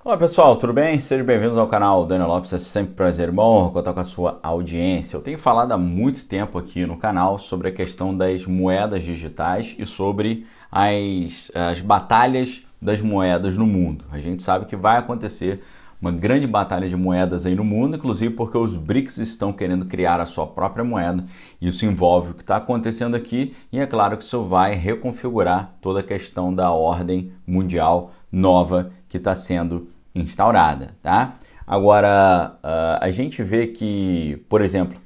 Olá pessoal, tudo bem? Sejam bem-vindos ao canal Daniel Lopes, é sempre um prazer e honra contar com a sua audiência. Eu tenho falado há muito tempo aqui no canal sobre a questão das moedas digitais e sobre as batalhas das moedas no mundo. A gente sabe que vai acontecer uma grande batalha de moedas aí no mundo, inclusive porque os BRICS estão querendo criar a sua própria moeda. Isso envolve o que está acontecendo aqui e é claro que isso vai reconfigurar toda a questão da ordem mundial nova que está sendo instaurada, tá? Agora, a gente vê que, por exemplo,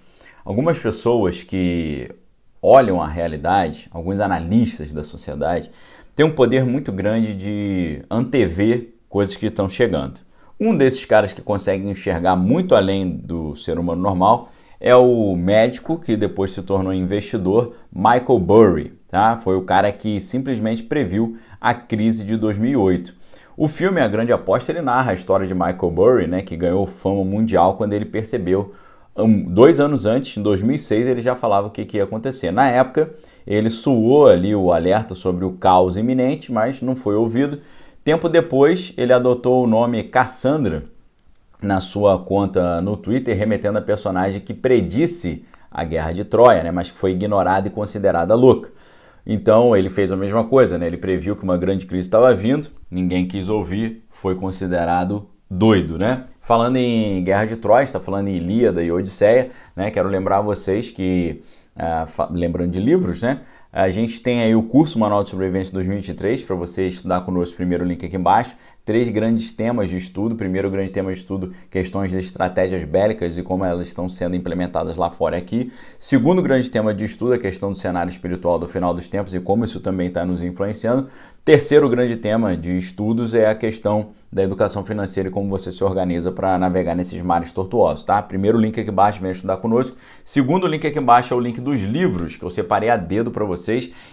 algumas pessoas que olham a realidade, alguns analistas da sociedade, têm um poder muito grande de antever coisas que estão chegando. Um desses caras que consegue enxergar muito além do ser humano normal é o médico que depois se tornou investidor, Michael Burry, tá? Foi o cara que simplesmente previu a crise de 2008. O filme A Grande Aposta, ele narra a história de Michael Burry, né, que ganhou fama mundial quando ele percebeu, 2 anos antes, em 2006, ele já falava o que ia acontecer. Na época, ele soou ali o alerta sobre o caos iminente, mas não foi ouvido. Tempo depois, ele adotou o nome Cassandra na sua conta no Twitter, remetendo a personagem que predisse a Guerra de Troia, né, mas que foi ignorada e considerada louca. Então ele fez a mesma coisa, né? Ele previu que uma grande crise estava vindo, ninguém quis ouvir, foi considerado doido, né? Falando em Guerra de Troia, está falando em Ilíada e Odisseia, né? Quero lembrar a vocês que, lembrando de livros, né? A gente tem aí o curso Manual de Sobrevivência 2023 para você estudar conosco. Primeiro link aqui embaixo. 3 grandes temas de estudo. Primeiro grande tema de estudo, questões de estratégias bélicas e como elas estão sendo implementadas lá fora aqui. Segundo grande tema de estudo, a questão do cenário espiritual do final dos tempos e como isso também está nos influenciando. Terceiro grande tema de estudos é a questão da educação financeira e como você se organiza para navegar nesses mares tortuosos, tá? Primeiro link aqui embaixo, vem estudar conosco. Segundo link aqui embaixo é o link dos livros que eu separei a dedo para vocês.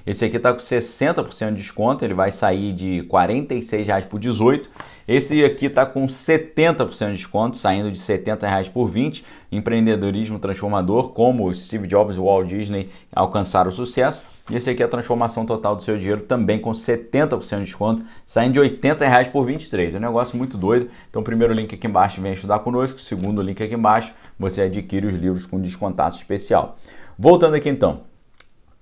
Esse aqui está com 60% de desconto, ele vai sair de R$ 46,00 por 18. Esse aqui está com 70% de desconto, saindo de R$ 70,00 por 20. Empreendedorismo transformador, como Steve Jobs e Walt Disney alcançaram o sucesso. E esse aqui é a transformação total do seu dinheiro, também com 70% de desconto, saindo de R$ 80,00 por 23. É um negócio muito doido. Então, primeiro link aqui embaixo, vem estudar conosco. Segundo link aqui embaixo, você adquire os livros com descontaço especial. Voltando aqui então.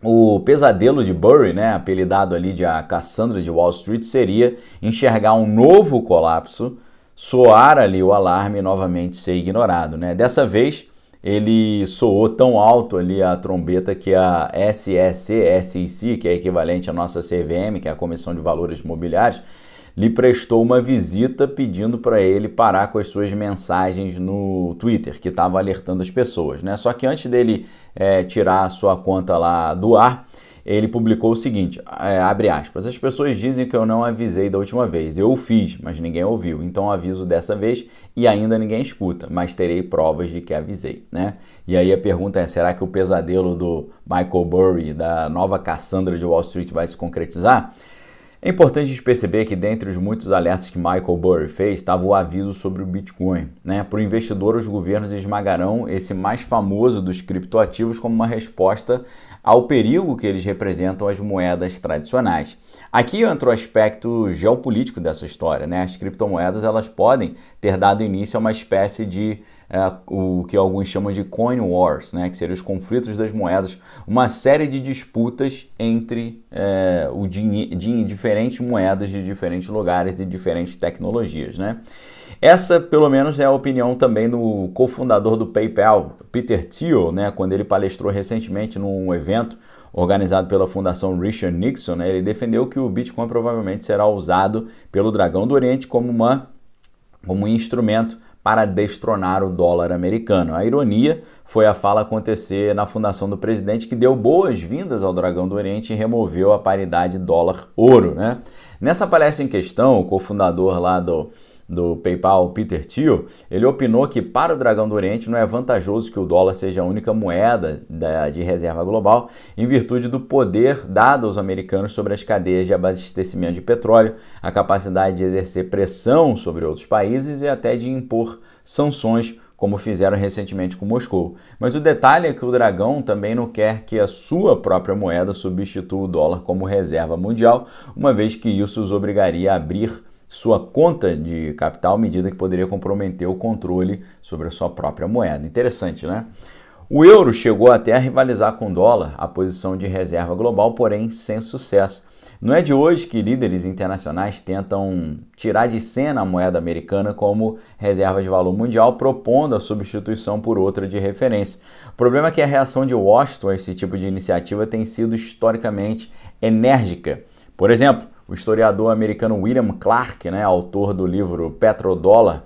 O pesadelo de Burry, né, apelidado ali de a Cassandra de Wall Street, seria enxergar um novo colapso, soar ali o alarme e novamente ser ignorado, né? Dessa vez, ele soou tão alto ali a trombeta que a SEC, que é equivalente à nossa CVM, que é a Comissão de Valores Imobiliários, lhe prestou uma visita pedindo para ele parar com as suas mensagens no Twitter, que estava alertando as pessoas, né? Só que antes dele tirar a sua conta lá do ar, ele publicou o seguinte, abre aspas, as pessoas dizem que eu não avisei da última vez, eu o fiz, mas ninguém ouviu, então aviso dessa vez e ainda ninguém escuta, mas terei provas de que avisei, né? E aí a pergunta é, será que o pesadelo do Michael Burry, da nova Cassandra de Wall Street vai se concretizar? É importante a gente perceber que dentre os muitos alertas que Michael Burry fez, estava o aviso sobre o Bitcoin, né? Para o investidor, os governos esmagarão esse mais famoso dos criptoativos como uma resposta ao perigo que eles representam às moedas tradicionais. Aqui entra o aspecto geopolítico dessa história, né? As criptomoedas elas podem ter dado início a uma espécie de o que alguns chamam de coin wars, né? Que seriam os conflitos das moedas, uma série de disputas entre diferentes moedas de diferentes lugares e diferentes tecnologias, né? Essa, pelo menos, é a opinião também do cofundador do PayPal, Peter Thiel, né? Quando ele palestrou recentemente num evento organizado pela Fundação Richard Nixon, né? Ele defendeu que o Bitcoin provavelmente será usado pelo Dragão do Oriente como um instrumento para destronar o dólar americano. A ironia foi a fala acontecer na fundação do presidente, que deu boas-vindas ao Dragão do Oriente e removeu a paridade dólar-ouro, né? Nessa palestra em questão, o cofundador lá do PayPal, Peter Thiel, ele opinou que para o Dragão do Oriente não é vantajoso que o dólar seja a única moeda de reserva global, em virtude do poder dado aos americanos sobre as cadeias de abastecimento de petróleo, a capacidade de exercer pressão sobre outros países e até de impor sanções, como fizeram recentemente com Moscou. Mas o detalhe é que o Dragão também não quer que a sua própria moeda substitua o dólar como reserva mundial, uma vez que isso os obrigaria a abrir sua conta de capital, medida que poderia comprometer o controle sobre a sua própria moeda. Interessante, né? O euro chegou até a rivalizar com o dólar, a posição de reserva global, porém sem sucesso. Não é de hoje que líderes internacionais tentam tirar de cena a moeda americana como reserva de valor mundial, propondo a substituição por outra de referência. O problema é que a reação de Washington a esse tipo de iniciativa tem sido historicamente enérgica. Por exemplo, o historiador americano William Clark, autor do livro Petrodólar,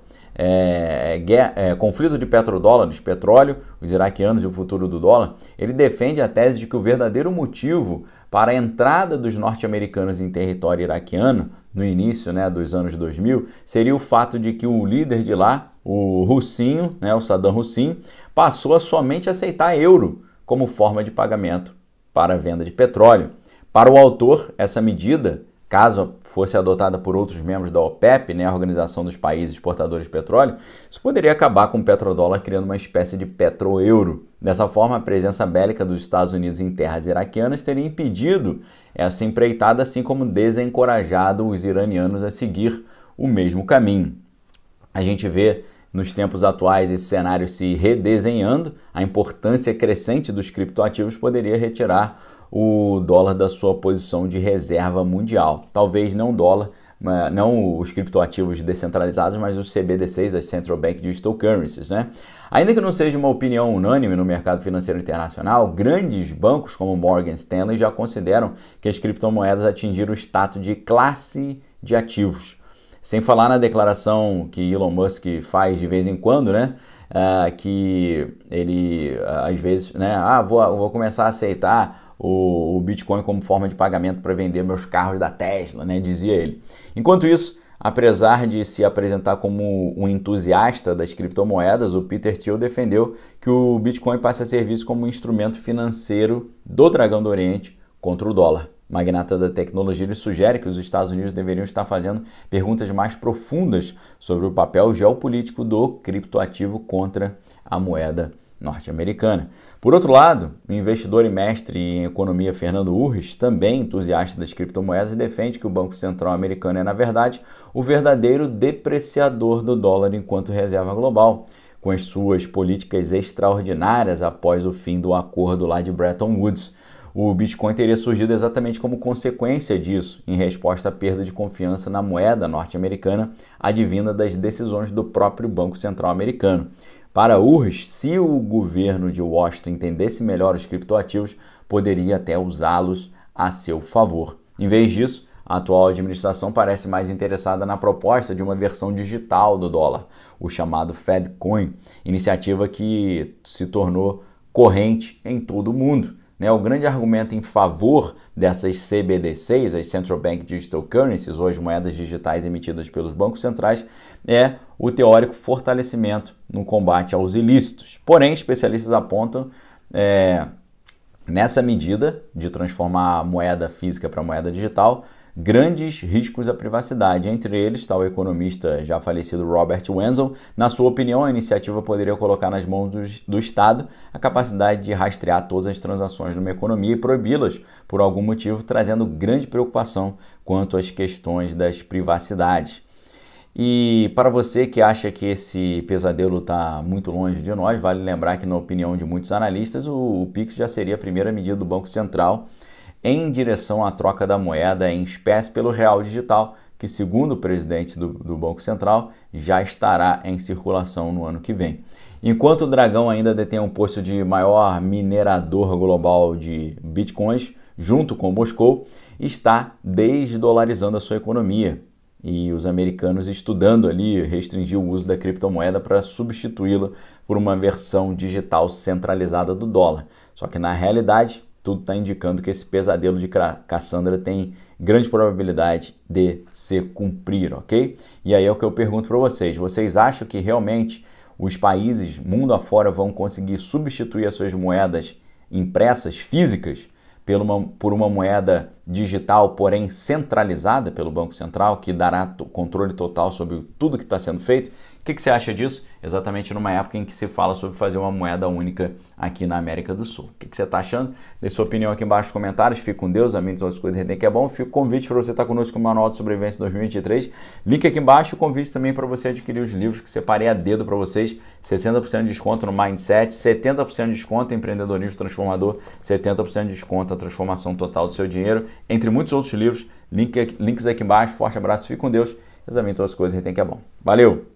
conflito de petrodólares, petróleo, os iraquianos e o futuro do dólar, ele defende a tese de que o verdadeiro motivo para a entrada dos norte-americanos em território iraquiano, no início dos anos 2000, seria o fato de que o líder de lá, o Russinho, o Saddam Hussein, passou a somente aceitar euro como forma de pagamento para a venda de petróleo. Para o autor, essa medida, caso fosse adotada por outros membros da OPEP, a Organização dos Países Exportadores de Petróleo, isso poderia acabar com o petrodólar, criando uma espécie de petro-euro. Dessa forma, a presença bélica dos Estados Unidos em terras iraquianas teria impedido essa empreitada, assim como desencorajado os iranianos a seguir o mesmo caminho. A gente vê nos tempos atuais esse cenário se redesenhando, a importância crescente dos criptoativos poderia retirar o dólar da sua posição de reserva mundial. Talvez não o dólar, não os criptoativos descentralizados, mas os CBDCs, as Central Bank Digital Currencies, Ainda que não seja uma opinião unânime no mercado financeiro internacional, grandes bancos como Morgan Stanley já consideram que as criptomoedas atingiram o status de classe de ativos. Sem falar na declaração que Elon Musk faz de vez em quando, que ele, às vezes, vou começar a aceitar o Bitcoin como forma de pagamento para vender meus carros da Tesla, dizia ele. Enquanto isso, apesar de se apresentar como um entusiasta das criptomoedas, o Peter Thiel defendeu que o Bitcoin passe a ser visto como um instrumento financeiro do Dragão do Oriente contra o dólar. Magnata da tecnologia, ele sugere que os Estados Unidos deveriam estar fazendo perguntas mais profundas sobre o papel geopolítico do criptoativo contra a moeda norte-americana. Por outro lado, o investidor e mestre em economia Fernando Urrich, também entusiasta das criptomoedas, defende que o Banco Central americano é, na verdade, o verdadeiro depreciador do dólar enquanto reserva global, com as suas políticas extraordinárias após o fim do acordo lá de Bretton Woods. O Bitcoin teria surgido exatamente como consequência disso, em resposta à perda de confiança na moeda norte-americana, advinda das decisões do próprio Banco Central americano. Para Urrich, se o governo de Washington entendesse melhor os criptoativos, poderia até usá-los a seu favor. Em vez disso, a atual administração parece mais interessada na proposta de uma versão digital do dólar, o chamado Fedcoin, iniciativa que se tornou corrente em todo o mundo. O grande argumento em favor dessas CBDCs, as Central Bank Digital Currencies, ou as moedas digitais emitidas pelos bancos centrais, é o teórico fortalecimento no combate aos ilícitos. Porém, especialistas apontam nessa medida de transformar a moeda física para moeda digital, grandes riscos à privacidade. Entre eles está o economista já falecido Robert Wenzel. Na sua opinião, a iniciativa poderia colocar nas mãos do Estado a capacidade de rastrear todas as transações numa economia e proibi-las por algum motivo, trazendo grande preocupação quanto às questões das privacidades. E para você que acha que esse pesadelo está muito longe de nós, vale lembrar que, na opinião de muitos analistas, o Pix já seria a primeira medida do Banco Central em direção à troca da moeda em espécie pelo real digital, que, segundo o presidente do Banco Central, já estará em circulação no ano que vem. Enquanto o Dragão ainda detém um posto de maior minerador global de bitcoins, junto com Moscou, está desdolarizando a sua economia. E os americanos estudando ali restringir o uso da criptomoeda para substituí-la por uma versão digital centralizada do dólar. Só que, na realidade, tudo está indicando que esse pesadelo de Cassandra tem grande probabilidade de se cumprir, ok? E aí é o que eu pergunto para vocês. Vocês acham que realmente os países mundo afora vão conseguir substituir as suas moedas impressas, físicas, por uma moeda digital, porém centralizada pelo Banco Central, que dará controle total sobre tudo que está sendo feito. O que você acha disso? Exatamente numa época em que se fala sobre fazer uma moeda única aqui na América do Sul. O que você está achando? Deixe sua opinião aqui embaixo nos comentários. Fique com Deus, amém, todas as coisas retém que é bom. Fica o convite para você estar conosco no Manual de Sobrevivência 2023. Link aqui embaixo, o convite também para você adquirir os livros que separei a dedo para vocês. 60% de desconto no Mindset, 70% de desconto em Empreendedorismo Transformador, 70% de desconto na transformação total do seu dinheiro, entre muitos outros livros. Links aqui embaixo. Forte abraço, fique com Deus. Examine todas as coisas retém que é bom. Valeu!